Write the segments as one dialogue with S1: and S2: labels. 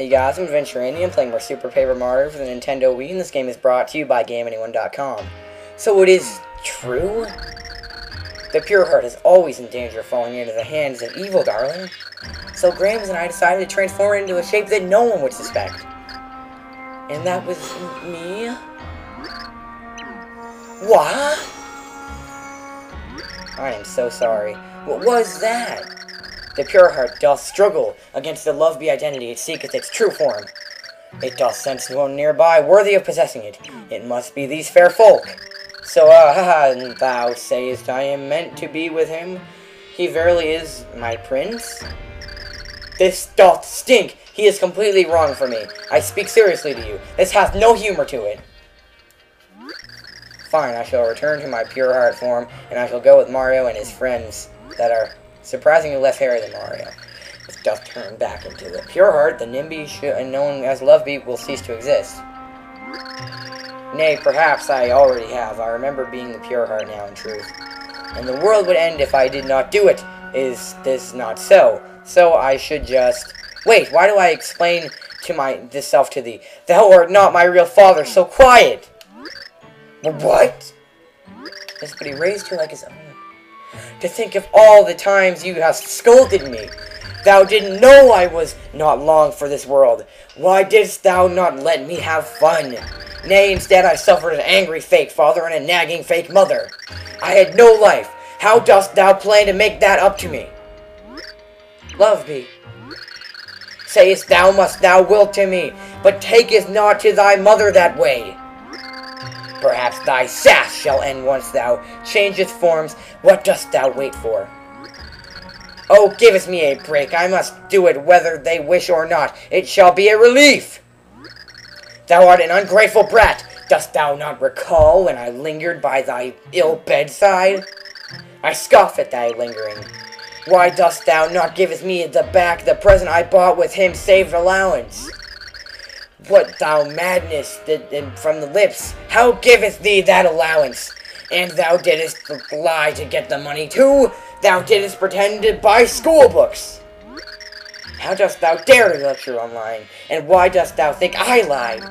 S1: Hey guys, I'm Adventuranian. I'm playing more Super Paper Mario for the Nintendo Wii, and this game is brought to you by GameAnyone.com. So it is true? The Pure Heart is always in danger of falling into the hands of evil, darling. So Grams and I decided to transform it into a shape that no one would suspect. And that was me? What? I am so sorry. What was that? The Pure Heart doth struggle against the Love-Be identity it seeketh its true form. It doth sense one nearby worthy of possessing it. It must be these fair folk. So, thou sayest I am meant to be with him? He verily is my prince? This doth stink! He is completely wrong for me. I speak seriously to you. This hath no humor to it. Fine, I shall return to my Pure Heart form, and I shall go with Mario and his friends that are surprisingly less hairy than Mario. If doth turn back into the Pure Heart, the Nimby known as Love-Be will cease to exist. Nay, perhaps I already have. I remember being the Pure Heart now in truth. And the world would end if I did not do it. Is this not so? So I should just... Wait, why do I explain to this self to thee? Thou art not my real father, so quiet! What? Yes, but he raised her like his own. To think of all the times you have scolded me. Thou didn't know I was not long for this world. Why didst thou not let me have fun? Nay, instead I suffered an angry fake father and a nagging fake mother. I had no life. How dost thou plan to make that up to me? Love-Be. Sayest thou must thou wilt to me, but takest not to thy mother that way. Perhaps thy sass shall end once thou changest forms. What dost thou wait for? Oh, givest me a break. I must do it whether they wish or not. It shall be a relief. Thou art an ungrateful brat. Dost thou not recall when I lingered by thy ill bedside? I scoff at thy lingering. Why dost thou not givest me the present I bought with him saved allowance? What thou madness from the lips, how giveth thee that allowance? And thou didst lie to get the money too? Thou didst pretend to buy school books. How dost thou dare to lecture online? And why dost thou think I lied?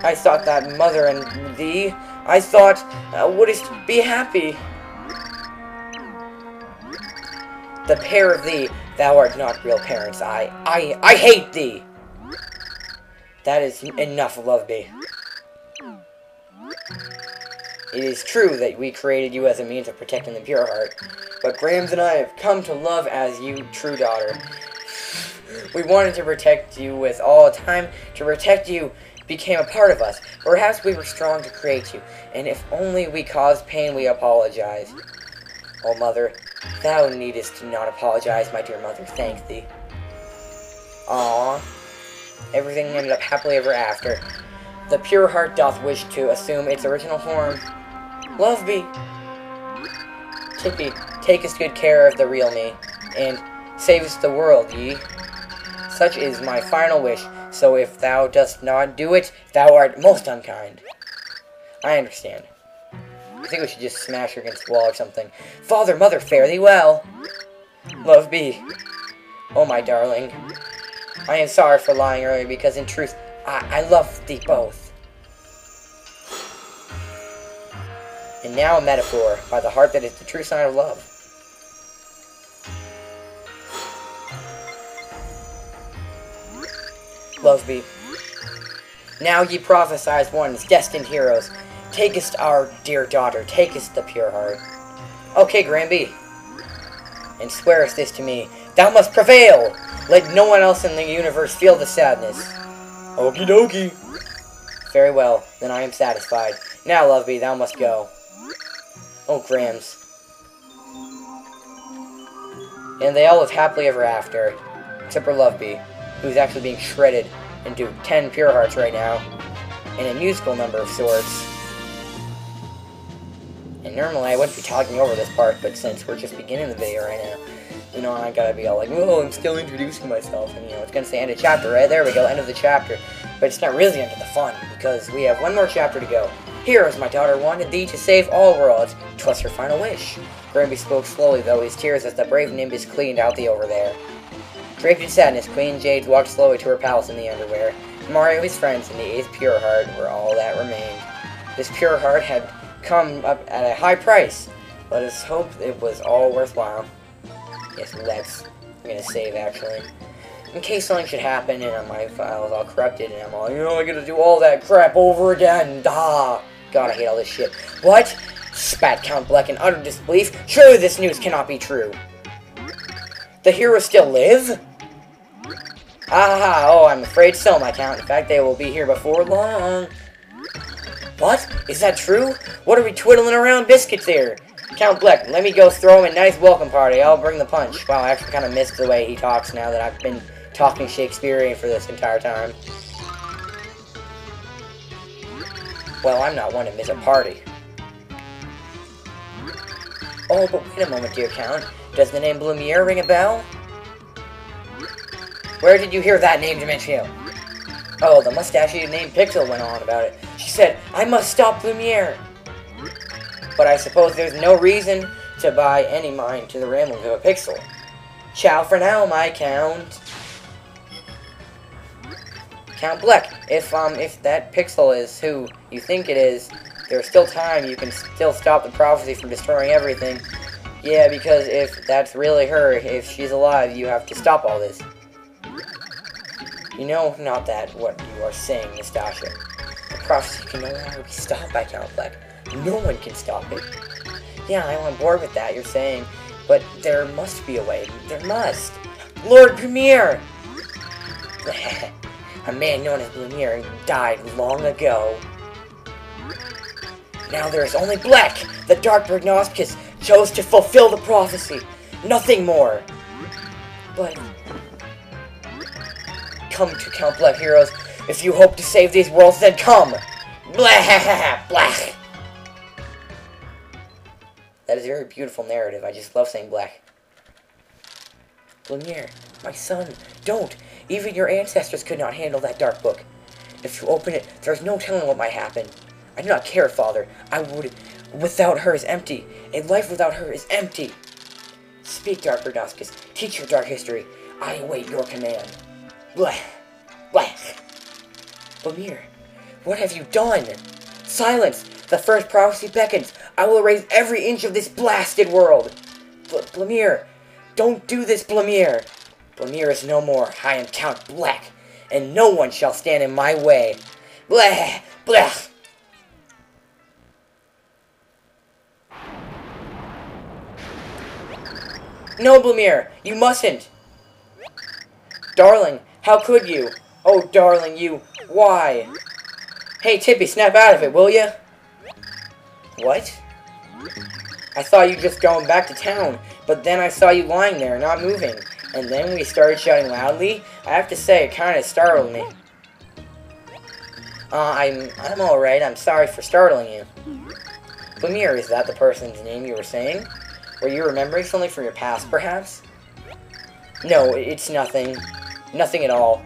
S1: I thought that mother and thee, I thought wouldst be happy. The pair of thee, thou art not real parents. I hate thee. That is enough, Love-Be. It is true that we created you as a means of protecting the Pure Heart, but Grams and I have come to love as you, true daughter. We wanted to protect you with all time. To protect you became a part of us. Perhaps we were strong to create you, and if only we caused pain, we apologize. Oh, mother, thou needest to not apologize, my dear mother. Thank thee. Aww. Everything ended up happily ever after. The Pure Heart doth wish to assume its original form. Love-Be. Tippy, takest good care of the real me, and savest the world, ye. Such is my final wish, so if thou dost not do it, thou art most unkind. I understand. I think we should just smash her against the wall or something. Father, mother, fare thee well. Love-Be. Oh, my darling. I am sorry for lying earlier, because in truth, I love thee both. And now a metaphor, by the heart that is the true sign of love. Love-Be. Now ye prophesied ones, destined heroes. Takest our dear daughter, takest the Pure Heart. Okay, Granby. And swearest this to me, thou must prevail! Let no one else in the universe feel the sadness. Okie dokie. Very well, then I am satisfied. Now, Love-Be, thou must go. Oh, Grams. And they all live happily ever after. Except for Love-Be, who's actually being shredded into 10 Pure Hearts right now. In a musical number of sorts. And normally I wouldn't be talking over this part, but since we're just beginning the video right now, you know, I gotta be all like, oh, I'm still introducing myself, and, you know, it's gonna say end of chapter, right? There we go, end of the chapter. But it's not really the end of the fun, because we have one more chapter to go. Heroes, my daughter wanted thee to save all worlds. 'Twas her final wish. Granby spoke slowly, though, his tears as the brave Nimbus cleaned out the over there. Draped in sadness, Queen Jade walked slowly to her palace in the underwear. Mario, his friends, and the 8th Pure Heart were all that remained. This Pure Heart had come up at a high price. Let us hope it was all worthwhile. Yes, I'm gonna save, actually. In case something should happen and my file is all corrupted and I'm all, I gotta do all that crap over again. God, I hate all this shit. What? Spat Count Bleck in utter disbelief. Surely this news cannot be true. The heroes still live? Ah, oh, I'm afraid so, my Count. In fact, they will be here before long. What? Is that true? What are we twiddling around biscuits here? Count Bleck, let me go throw him a nice welcome party. I'll bring the punch. Wow, I actually kind of missed the way he talks now that I've been talking Shakespearean for this entire time. Well, I'm not one to miss a party. Oh, but wait a moment, dear Count. Does the name Blumiere ring a bell? Where did you hear that name, Dimitrio? Oh, the mustachioed named Pixel went on about it. She said, I must stop Blumiere. But I suppose there's no reason to buy any mind to the ramblings of a Pixel. Ciao for now, my Count. Count Bleck, if that Pixel is who you think it is, there's still time. You can still stop the prophecy from destroying everything. Yeah, because if that's really her, if she's alive, you have to stop all this. You know, not that what you are saying, Nastasha. The prophecy can no longer be stopped by Count Bleck. No one can stop it. Yeah, I'm on board with that, you're saying. But there must be a way. There must. Lord Blumiere! A man known as Blumiere died long ago. Now there is only Bleck! The Dark Prognosticus chose to fulfill the prophecy. Nothing more. But come to Count Bleck, heroes. If you hope to save these worlds, then come! Blah! Blah! That is a very beautiful narrative. I just love saying Bleck. Blumiere, my son, don't! Even your ancestors could not handle that dark book. If you open it, there is no telling what might happen. I do not care, Father. I would... Without her is empty. A life without her is empty. Speak, Dark Prognosticus. Teach your dark history. I await your command. Bleh. Bleh. Blumiere, what have you done? Silence! The first prophecy beckons. I will erase every inch of this blasted world. Blumiere, don't do this, Blumiere. Blumiere is no more. I am Count Bleck, and no one shall stand in my way. Bleh. Bleh. No, Blumiere, you mustn't! Darling, how could you? Oh, darling, you... Why? Hey, Tippy, snap out of it, will ya? What? I thought you were just going back to town, but then I saw you lying there, not moving. And then we started shouting loudly. I have to say, it kind of startled me. I'm alright, I'm sorry for startling you. Blumiere, is that the person's name you were saying? Were you remembering something from your past, perhaps? No, it's nothing. Nothing at all.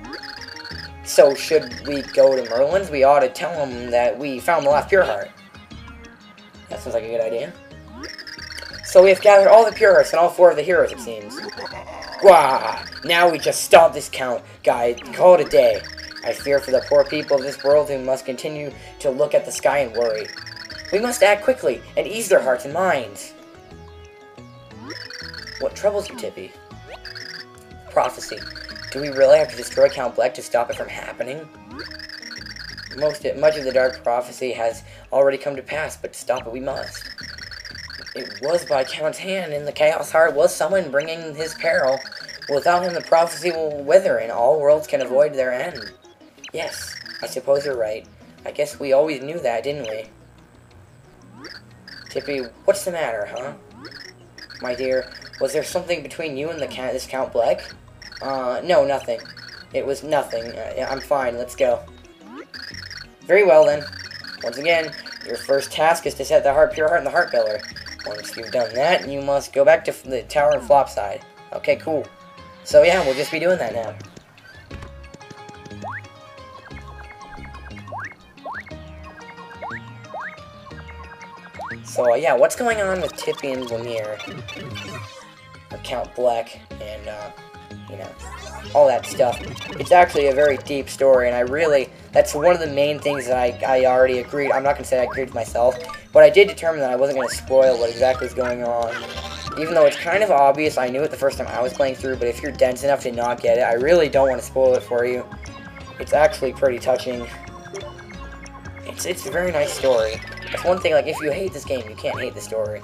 S1: So, should we go to Merlin's? We ought to tell him that we found the last Pure Heart. That sounds like a good idea. So we have gathered all the Pure Hearts and all 4 of the heroes, it seems. Wah! Now we just stop this count, guy. Call it a day. I fear for the poor people of this world who must continue to look at the sky and worry. We must act quickly and ease their hearts and minds. What troubles you, Tippy? Prophecy. Do we really have to destroy Count Bleck to stop it from happening? Much of the dark prophecy has already come to pass, but to stop it we must. It was by Count's hand, and the Chaos Heart was someone bringing his peril. Without him, the prophecy will wither, and all worlds can avoid their end. Yes, I suppose you're right. I guess we always knew that, didn't we? Tippy, what's the matter, huh? My dear, was there something between you and this Count Bleck? No, nothing. It was nothing. I'm fine, let's go. Very well, then. Once again, your first task is to set the Pure Heart in the Heart Pillar. Once you've done that, you must go back to the tower and flop side. Okay, cool. So yeah, we'll just be doing that now. So yeah, what's going on with Tippy and Blumiere? Or Count Bleck, and you know, all that stuff. It's actually a very deep story, and that's one of the main things that I already agreed. I'm not going to say I agreed with myself, but I did determine that I wasn't going to spoil what exactly is going on. Even though it's kind of obvious, I knew it the first time I was playing through, but if you're dense enough to not get it, I really don't want to spoil it for you. It's actually pretty touching. It's a very nice story. That's one thing, like, if you hate this game, you can't hate the story.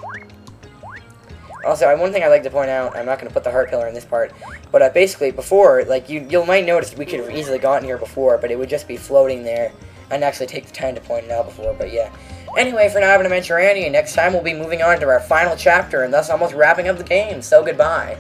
S1: Also, one thing I'd like to point out, I'm not going to put the heart pillar in this part, but basically, before, like, you might notice we could have easily gotten here before, but it would just be floating there. I didn't actually take the time to point it out before, but yeah. Anyway, for now, I've been Adventure Andy, and next time we'll be moving on to our final chapter, and thus almost wrapping up the game, so goodbye.